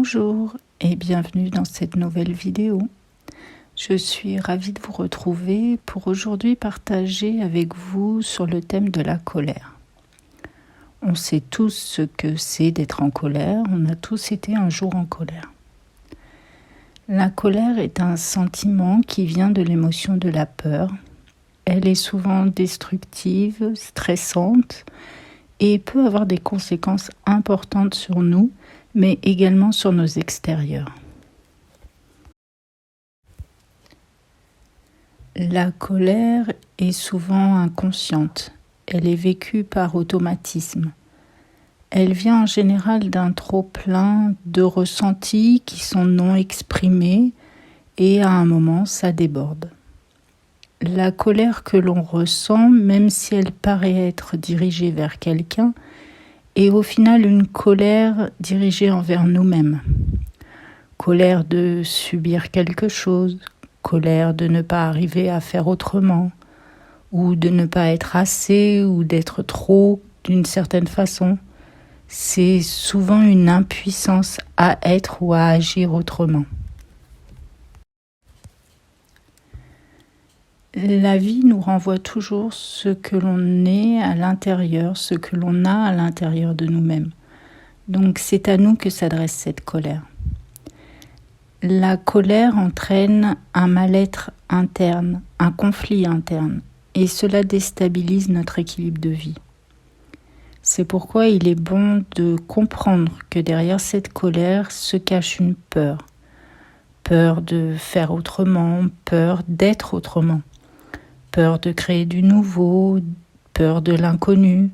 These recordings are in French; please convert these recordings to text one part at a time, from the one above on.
Bonjour et bienvenue dans cette nouvelle vidéo. Je suis ravie de vous retrouver pour aujourd'hui partager avec vous sur le thème de la colère. On sait tous ce que c'est d'être en colère, on a tous été un jour en colère. La colère est un sentiment qui vient de l'émotion de la peur. Elle est souvent destructive, stressante et peut avoir des conséquences importantes sur nous, mais également sur nos extérieurs. La colère est souvent inconsciente, elle est vécue par automatisme. Elle vient en général d'un trop-plein de ressentis qui sont non exprimés et à un moment ça déborde. La colère que l'on ressent, même si elle paraît être dirigée vers quelqu'un, est au final une colère dirigée envers nous-mêmes. Colère de subir quelque chose, colère de ne pas arriver à faire autrement, ou de ne pas être assez, ou d'être trop d'une certaine façon. C'est souvent une impuissance à être ou à agir autrement. La vie nous renvoie toujours ce que l'on est à l'intérieur, ce que l'on a à l'intérieur de nous-mêmes. Donc c'est à nous que s'adresse cette colère. La colère entraîne un mal-être interne, un conflit interne, et cela déstabilise notre équilibre de vie. C'est pourquoi il est bon de comprendre que derrière cette colère se cache une peur. Peur de faire autrement, peur d'être autrement. Peur de créer du nouveau, peur de l'inconnu,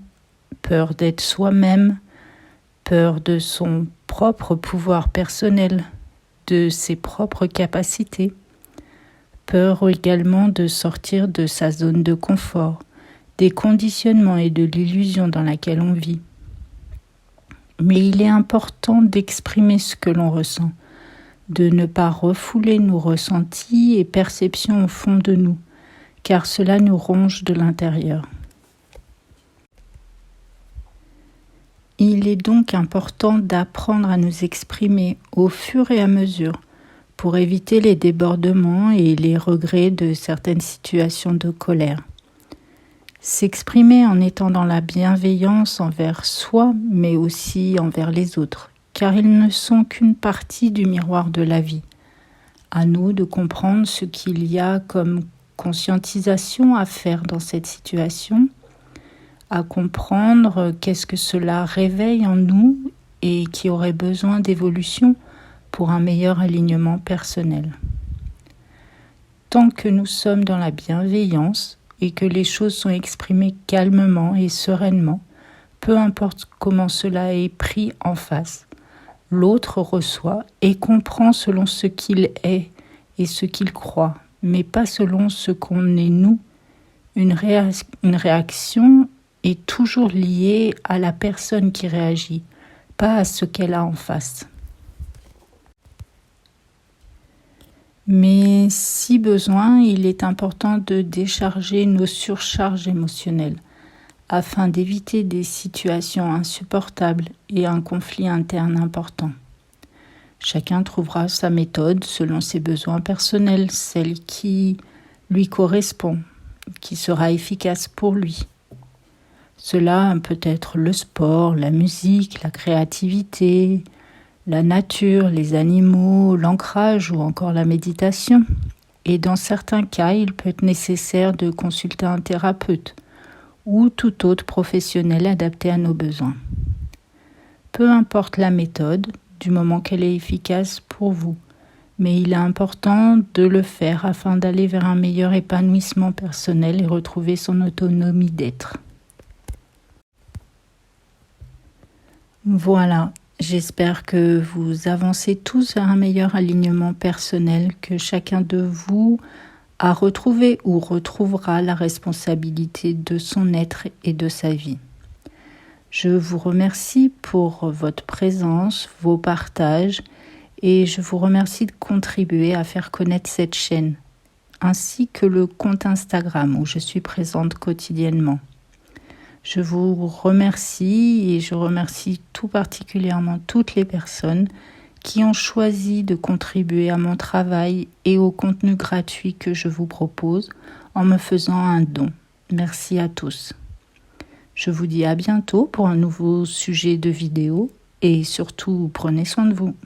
peur d'être soi-même, peur de son propre pouvoir personnel, de ses propres capacités, peur également de sortir de sa zone de confort, des conditionnements et de l'illusion dans laquelle on vit. Mais il est important d'exprimer ce que l'on ressent, de ne pas refouler nos ressentis et perceptions au fond de nous, car cela nous ronge de l'intérieur. Il est donc important d'apprendre à nous exprimer au fur et à mesure pour éviter les débordements et les regrets de certaines situations de colère. S'exprimer en étant dans la bienveillance envers soi, mais aussi envers les autres, car ils ne sont qu'une partie du miroir de la vie. À nous de comprendre ce qu'il y a comme conscientisation à faire dans cette situation, à comprendre qu'est-ce que cela réveille en nous et qui aurait besoin d'évolution pour un meilleur alignement personnel. Tant que nous sommes dans la bienveillance et que les choses sont exprimées calmement et sereinement, peu importe comment cela est pris en face, l'autre reçoit et comprend selon ce qu'il est et ce qu'il croit, mais pas selon ce qu'on est nous. Une réaction est toujours liée à la personne qui réagit, pas à ce qu'elle a en face. Mais si besoin, il est important de décharger nos surcharges émotionnelles afin d'éviter des situations insupportables et un conflit interne important. Chacun trouvera sa méthode selon ses besoins personnels, celle qui lui correspond, qui sera efficace pour lui. Cela peut être le sport, la musique, la créativité, la nature, les animaux, l'ancrage ou encore la méditation. Et dans certains cas, il peut être nécessaire de consulter un thérapeute ou tout autre professionnel adapté à nos besoins. Peu importe la méthode, du moment qu'elle est efficace pour vous. Mais il est important de le faire afin d'aller vers un meilleur épanouissement personnel et retrouver son autonomie d'être. Voilà, j'espère que vous avancez tous vers un meilleur alignement personnel, que chacun de vous a retrouvé ou retrouvera la responsabilité de son être et de sa vie. Je vous remercie pour votre présence, vos partages et je vous remercie de contribuer à faire connaître cette chaîne, ainsi que le compte Instagram où je suis présente quotidiennement. Je vous remercie et je remercie tout particulièrement toutes les personnes qui ont choisi de contribuer à mon travail et au contenu gratuit que je vous propose en me faisant un don. Merci à tous. Je vous dis à bientôt pour un nouveau sujet de vidéo et surtout prenez soin de vous.